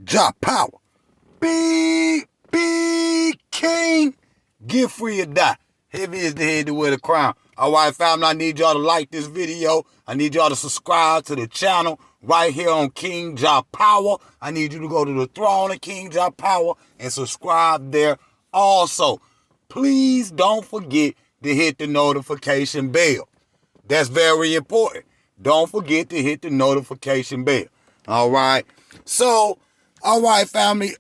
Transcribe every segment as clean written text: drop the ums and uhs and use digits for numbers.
Kingjahpower. Big king. Get free or die. Heavy is the head to wear the crown. All right, family, I need y'all to like this video. I need y'all to subscribe to the channel right here on Kingjahpower. I need you to go to the throne of Kingjahpower and subscribe there. Also, please don't forget to hit the notification bell. That's very important. Don't forget to hit the notification bell. All right. So, all right, family.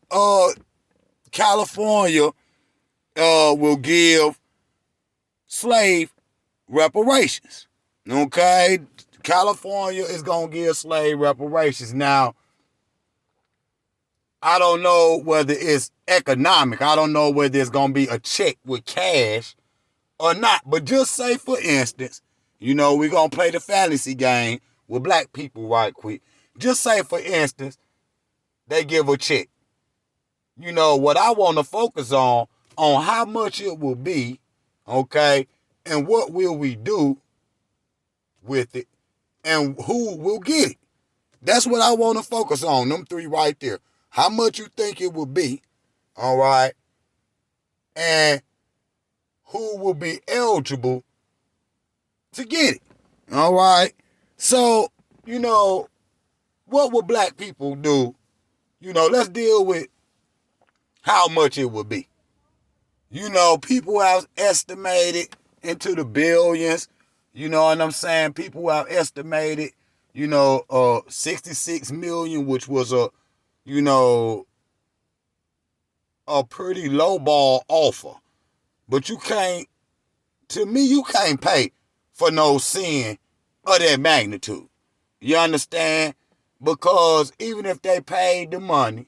California will give slave reparations. Okay? California is going to give slave reparations. Now, I don't know whether it's economic. I don't know whether it's going to be a check with cash or not. But just say, for instance, we're going to play the fantasy game with black people right quick. Just say, for instance, they give a check. What I want to focus on how much it will be, okay, and what will we do with it, and who will get it. That's what I want to focus on, them three right there. How much you think it will be, all right, and who will be eligible to get it, all right? So, what will black people do? Let's deal with how much it would be. People have estimated into the billions. You know what I'm saying? People have estimated, 66 million, which was a pretty low ball offer. But you can't pay for no sin of that magnitude. You understand? Because even if they paid the money,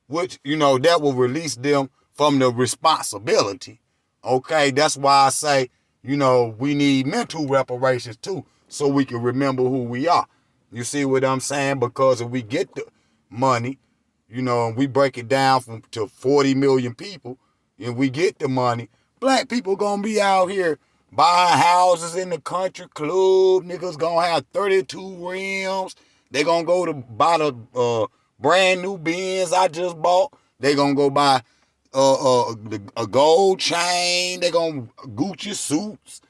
which, that will release them from the responsibility. Okay, that's why I say, we need mental reparations too, so we can remember who we are. You see what I'm saying? Because if we get the money, and we break it down to 40 million people, and we get the money, black people gonna be out here buying houses in the country club. Niggas gonna have 32 rims. They gonna go to buy the brand new Benz I just bought. They gonna go buy a gold chain. They gonna Gucci suits.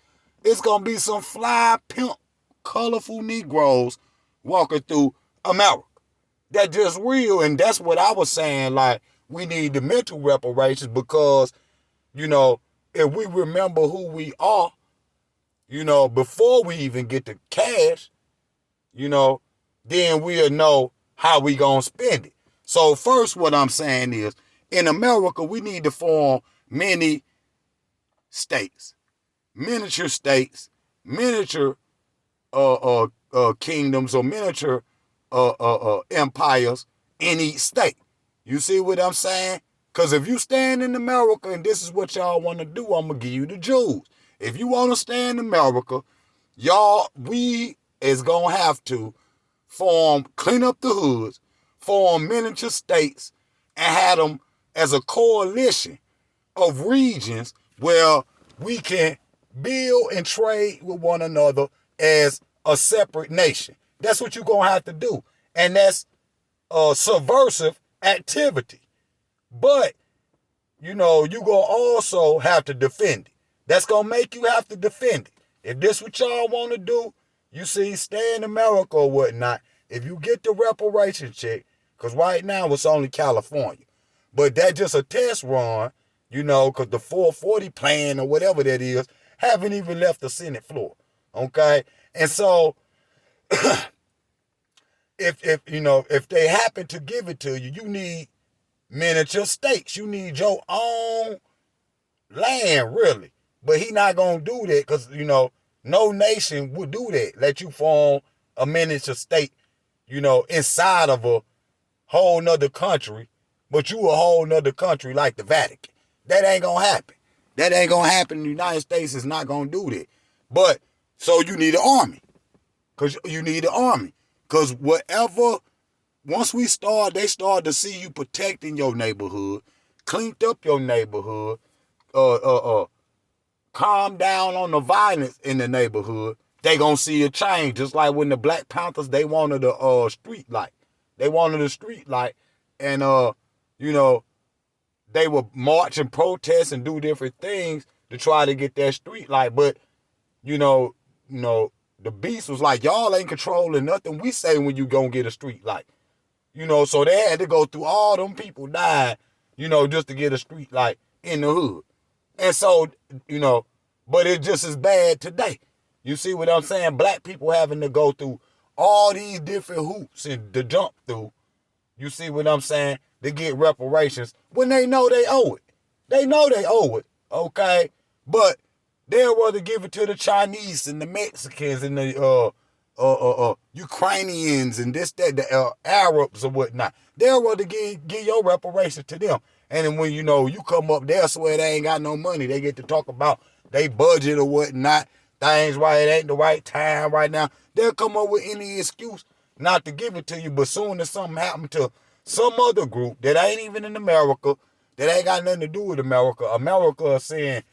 It's gonna be some fly, pimp, colorful Negroes walking through America. That's just real, and that's what I was saying. Like, we need the mental reparations because, if we remember who we are, before we even get the cash, then we'll know how we gonna spend it. So first, what I'm saying is, in America, we need to form many states, miniature kingdoms, or miniature empires in each state. You see what I'm saying? Because if you stand in America and this is what y'all want to do, I'm going to give you the jewels. If you want to stay in America, we is going to have to clean up the hoods, form miniature states, and have them as a coalition of regions where we can build and trade with one another as a separate nation. That's what you're going to have to do. And that's a subversive activity. But, you're going to also have to defend it. That's going to make you have to defend it. If this what y'all want to do, stay in America or whatnot, if you get the reparation check, because right now it's only California, but that's just a test run, because the 440 plan or whatever that is haven't even left the Senate floor, okay? And so, if they happen to give it to you, you need miniature states. You need your own land, really. But he not going to do that because, no nation would do that. Let you form a miniature state, inside of a whole nother country, but you a whole nother country like the Vatican. That ain't going to happen. That ain't going to happen. The United States is not going to do that. But, so you need an army. Because you need an army. Because once they start to see you protecting your neighborhood, cleaned up your neighborhood, calm down on the violence in the neighborhood, they gonna see a change. Just like when the Black Panthers, they wanted a street light. They wanted a street light, and you know, they would march and protest and do different things to try to get that street light. But you know, the beast was like, y'all ain't controlling nothing we say when you gonna get a street light. So they had to go through all them people dying, just to get a street light in the hood. And so, but it's just as bad today. You see what I'm saying? Black people having to go through all these different hoops and to jump through. You see what I'm saying? To get reparations when they know they owe it. They know they owe it, okay? But they'll rather give it to the Chinese and the Mexicans and the Ukrainians and the Arabs or whatnot. They'll rather give your reparations to them. And then when you come up there, swear they ain't got no money. They get to talk about they budget or whatnot. Things right, it ain't the right time right now. They'll come up with any excuse not to give it to you. But soon as something happens to some other group that ain't even in America, that ain't got nothing to do with America, America is saying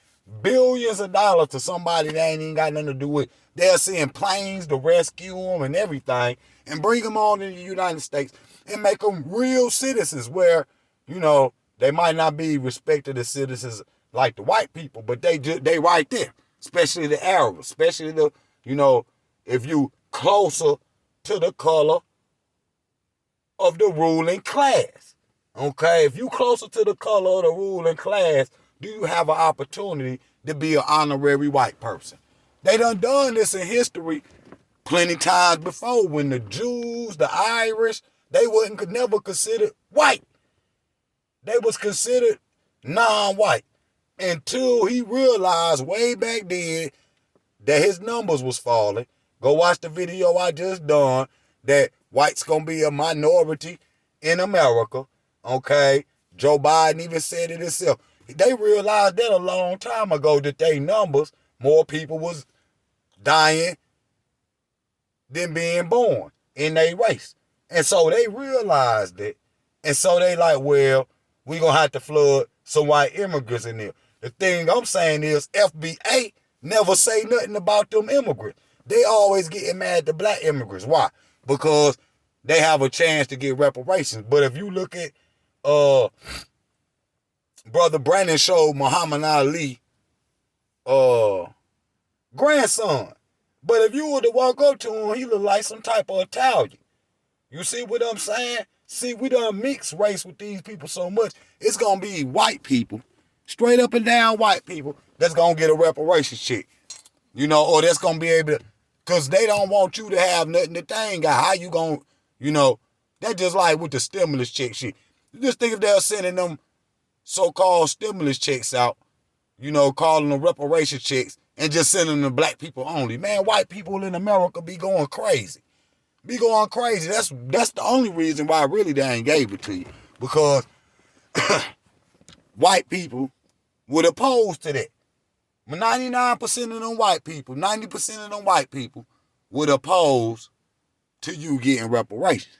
billions of dollars to somebody that ain't even got nothing to do with. They're sending planes to rescue them and everything and bring them on in the United States and make them real citizens where, they might not be respected as citizens like the white people, but they right there, especially the Arabs, especially the, if you closer to the color of the ruling class. Okay, if you closer to the color of the ruling class, do you have an opportunity to be an honorary white person? They done this in history plenty times before when the Jews, the Irish, they could never considered white. They was considered non-white until he realized way back then that his numbers was falling. Go watch the video I just done that whites gonna be a minority in America. Okay, Joe Biden even said it himself. They realized that a long time ago that they numbers, more people was dying than being born in their race. And so they realized it. And so they like, well, we gonna have to flood some white immigrants in there. The thing I'm saying is FBA never say nothing about them immigrants. They always getting mad at the black immigrants. Why? Because they have a chance to get reparations. But if you look at Brother Brandon showed Muhammad Ali grandson. But if you were to walk up to him, he look like some type of Italian. You see what I'm saying? See, we done mix race with these people so much. It's going to be white people, straight up and down white people, that's going to get a reparations check. Or that's going to be able to, because they don't want you to have nothing that they ain't got. How you going to, that's just like with the stimulus check shit. You just think if they're sending them so-called stimulus checks out, calling them reparation checks, and just sending them to black people only. Man, white people in America be going crazy. That's the only reason why really they ain't gave it to you. Because white people would oppose to that. 99% of them white people, 90% of them white people would oppose to you getting reparations.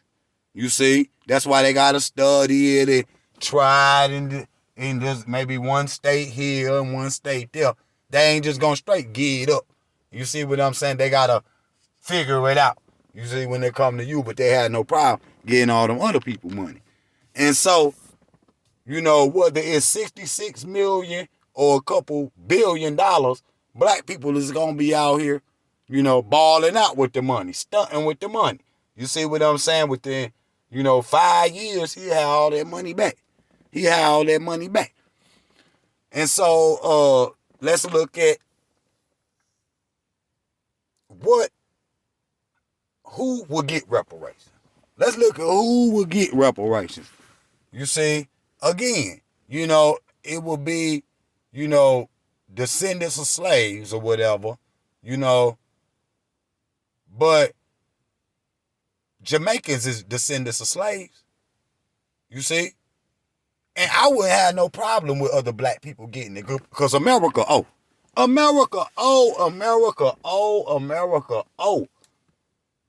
You see? That's why they got to study it and try it in just maybe one state here and one state there. They ain't just going to straight get it up. You see what I'm saying? They got to figure it out. You see, when they come to you, but they had no problem getting all them other people money. And so, whether it's 66 million or a couple $1 billion, black people is going to be out here, balling out with the money, stunting with the money. You see what I'm saying? Within, 5 years, he had all that money back. And so, let's look at who will get reparations. Let's look at who will get reparations. You see, again, it will be, descendants of slaves or whatever, but Jamaicans is descendants of slaves. You see? And I wouldn't have no problem with other black people getting it because America, America,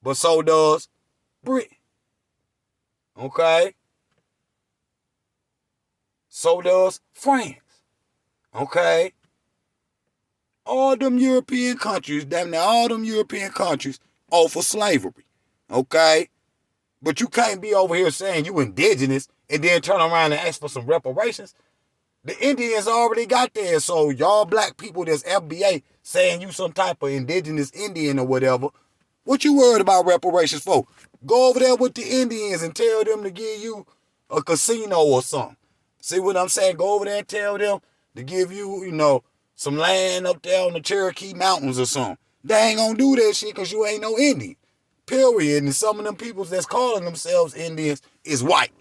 but so does Britain. Okay? So does France. Okay? All them European countries, damn near all them European countries offer slavery. Okay? But you can't be over here saying you indigenous and then turn around and ask for some reparations, the Indians already got there. So y'all black people that's FBA saying you some type of indigenous Indian or whatever, what you worried about reparations for? Go over there with the Indians and tell them to give you a casino or something. See what I'm saying? Go over there and tell them to give you, some land up there on the Cherokee Mountains or something. They ain't gonna do that shit because you ain't no Indian. Period. And some of them people that's calling themselves Indians is white.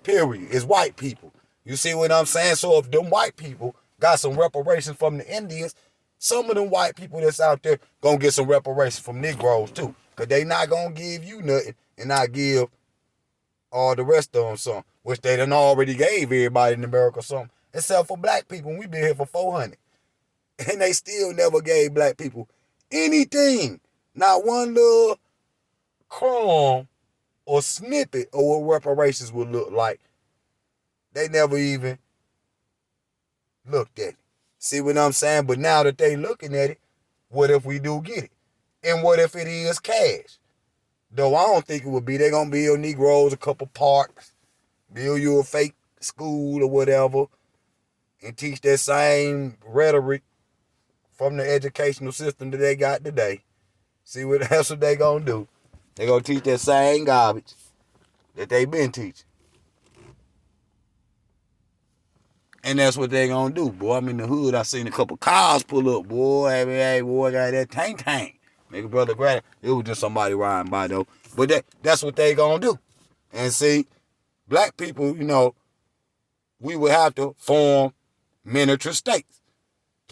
Period. It's white people. You see what I'm saying? So if them white people got some reparations from the Indians, some of them white people that's out there gonna get some reparations from Negroes too. Because they not gonna give you nothing and not give all the rest of them something, which they done already gave everybody in America something, except for black people. We been here for 400. And they still never gave black people anything. Not one little crumb or snippet of what reparations would look like. They never even looked at it. See what I'm saying? But now that they looking at it, what if we do get it? And what if it is cash? Though I don't think it would be. They're going to build Negroes a couple parks, build you a fake school or whatever, and teach that same rhetoric from the educational system that they got today. See what that's what they going to do. They going to teach that same garbage that they been teaching. And that's what they gonna do, boy. I'm in the hood. I seen a couple cars pull up, boy. Hey, boy, got that tank. Nigga, brother, grab it was just somebody riding by, though. But that's what they gonna do. And see, black people, we would have to form miniature states.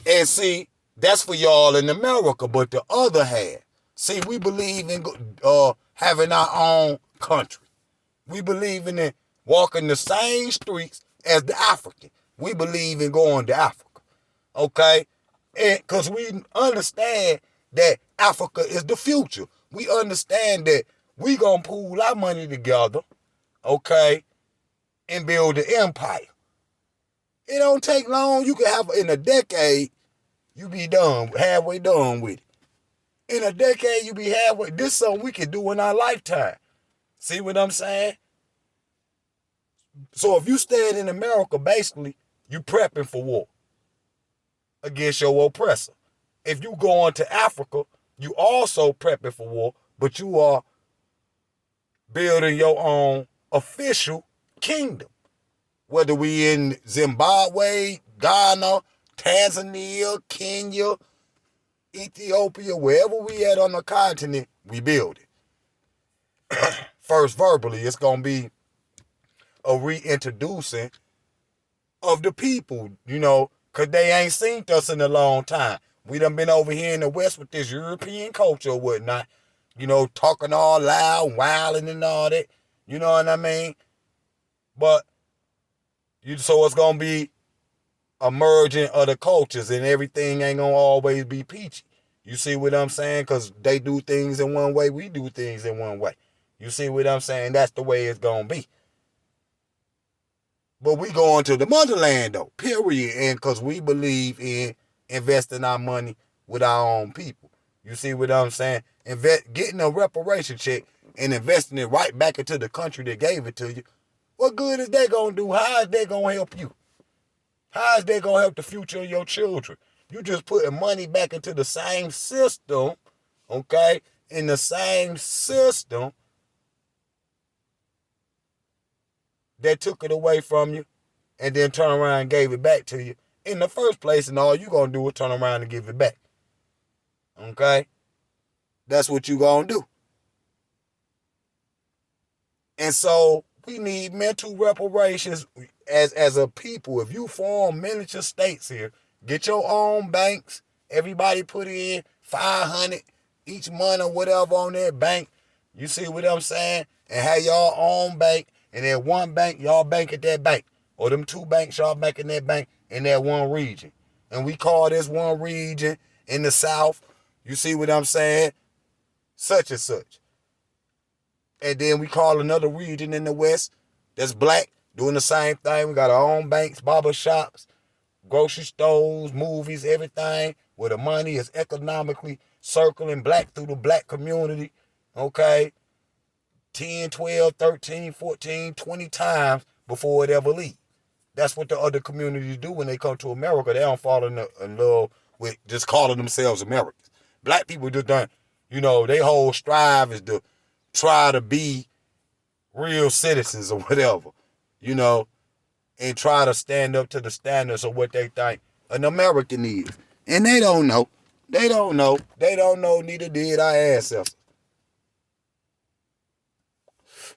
And see, that's for y'all in America. But the other half, see, we believe in having our own country. We believe in walking the same streets as the African. We believe in going to Africa, okay? And because we understand that Africa is the future. We understand that we gonna pool our money together, okay, and build an empire. It don't take long. You can have, in a decade, you be done, halfway done with it. In a decade, you be halfway. This is something we can do in our lifetime. See what I'm saying? So if you stayed in America, basically, you prepping for war against your oppressor. If you go on to Africa, you also prepping for war, but you are building your own official kingdom. Whether we in Zimbabwe, Ghana, Tanzania, Kenya, Ethiopia, wherever we at on the continent, we build it. First, verbally, it's going to be a reintroducing of the people, because they ain't seen us in a long time. We done been over here in the West with this European culture or whatnot, talking all loud, wilding and all that, you know what I mean? But, so it's going to be a merging of the cultures and everything ain't going to always be peachy. You see what I'm saying? Because they do things in one way, we do things in one way. You see what I'm saying? That's the way it's going to be. But we going to the motherland, though, period. And because we believe in investing our money with our own people. You see what I'm saying? Getting a reparation check and investing it right back into the country that gave it to you. What good is that going to do? How is that going to help you? How is that going to help the future of your children? You just putting money back into the same system, okay? In the same system that took it away from you and then turn around and gave it back to you in the first place, and all you gonna do is turn around and give it back. Okay? That's what you gonna do. And so we need mental reparations as a people. If you form miniature states here, get your own banks, everybody put in $500 each month or whatever on that bank. You see what I'm saying? And have your own bank. And then one bank, y'all bank at that bank. Or them two banks, y'all bank in that bank in that one region. And we call this one region in the South, you see what I'm saying? Such and such. And then we call another region in the West that's black, doing the same thing. We got our own banks, barber shops, grocery stores, movies, everything, where the money is economically circling black through the black community, okay? 10, 12, 13, 14, 20 times before it ever leaves. That's what the other communities do when they come to America. They don't fall in love with just calling themselves Americans. Black people just don't, their whole strive is to try to be real citizens or whatever, and try to stand up to the standards of what they think an American is. And they don't know. They don't know. They don't know, neither did our ancestors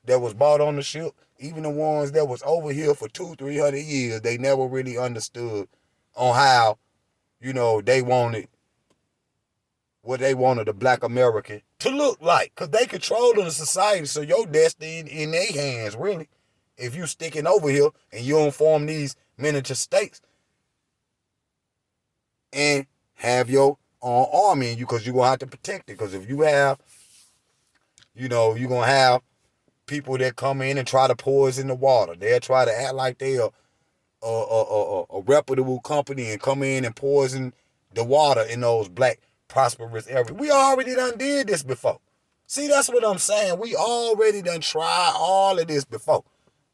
that was bought on the ship. Even the ones that was over here for 200-300 years, they never really understood on how, they wanted what they wanted a black American to look like. Because they controlling the society, so your destiny in their hands, really. If you sticking over here and you don't form these miniature states and have your own army in you, because you're going to have to protect it. Because if you have, you're going to have people that come in and try to poison the water. They'll try to act like they are a reputable company and come in and poison the water in those black prosperous areas. We already done did this before. See, that's what I'm saying. We already done tried all of this before.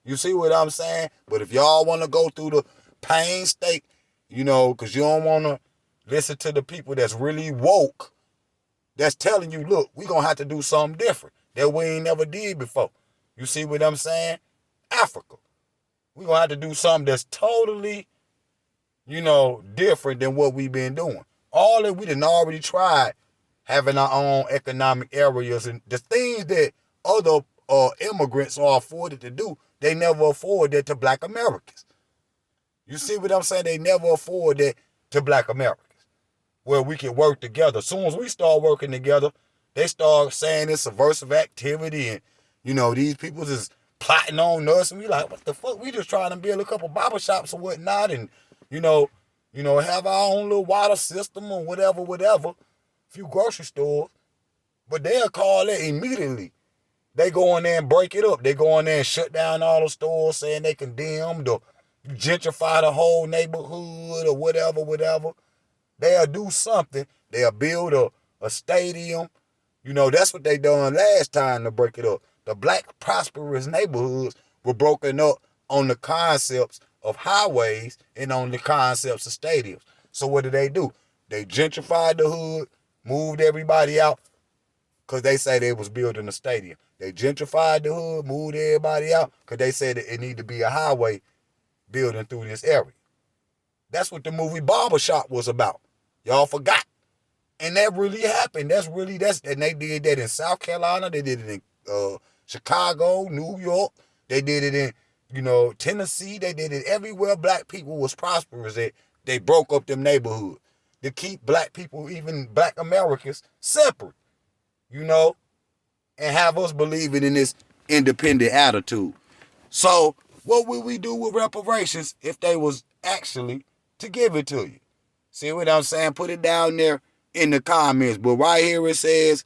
You see what I'm saying? But if y'all want to go through the painstaking, because you don't want to listen to the people that's really woke, that's telling you, look, we going to have to do something different that we ain't never did before. You see what I'm saying? Africa. We're going to have to do something that's totally, different than what we've been doing. All that we done already tried having our own economic areas, and the things that other immigrants are afforded to do, they never afford that to black Americans. You see what I'm saying? They never afford that to black Americans, where we can work together. As soon as we start working together, they start saying it's subversive activity and, these people just plotting on us, and we like, what the fuck? We just trying to build a couple barber shops or whatnot, and, have our own little water system or whatever, a few grocery stores. But they'll call it immediately. They go in there and break it up. They go in there and shut down all the stores, saying they condemned or gentrify the whole neighborhood or whatever. They'll do something. They'll build a stadium. That's what they done last time to break it up. The black prosperous neighborhoods were broken up on the concepts of highways and on the concepts of stadiums. So what do? They gentrified the hood, moved everybody out, because they say they was building a stadium. They gentrified the hood, moved everybody out, because they said that it need to be a highway building through this area. That's what the movie Barbershop was about. Y'all forgot. And that really happened. And they did that in South Carolina. They did it in Chicago, New York. They did it in, Tennessee. They did it everywhere black people was prosperous at. They broke up them neighborhoods to keep black people, even black Americans, separate, and have us believing in this independent attitude. So what would we do with reparations if they was actually to give it to you? See what I'm saying? Put it down there in the comments. But right here it says,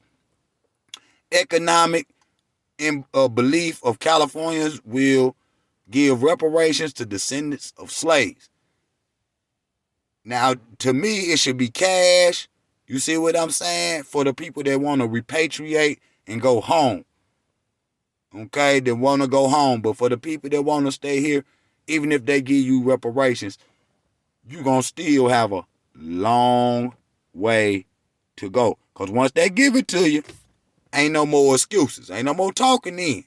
economic belief of Californians will give reparations to descendants of slaves. Now, to me, it should be cash. You see what I'm saying? For the people that want to repatriate and go home. Okay, they want to go home. But for the people that want to stay here, even if they give you reparations, you're going to still have a long way to go. Because once they give it to you, ain't no more excuses. Ain't no more talking then.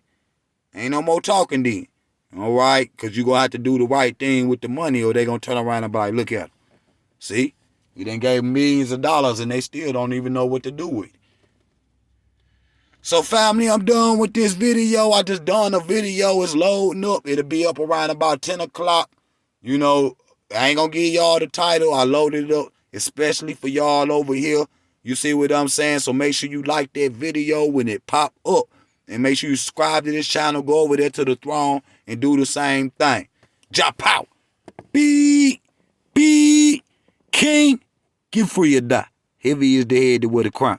All right? Because you're going to have to do the right thing with the money, or they're going to turn around and be like, look at them. See? You done gave millions of dollars and they still don't even know what to do with it. So family, I'm done with this video. I just done a video. It's loading up. It'll be up around about 10 o'clock. I ain't going to give y'all the title. I loaded it up especially for y'all over here. You see what I'm saying? So make sure you like that video when it pop up. And make sure you subscribe to this channel. Go over there to the throne and do the same thing. Kingjahpower. Be King. Get free or die. Heavy is the head that wear the crown.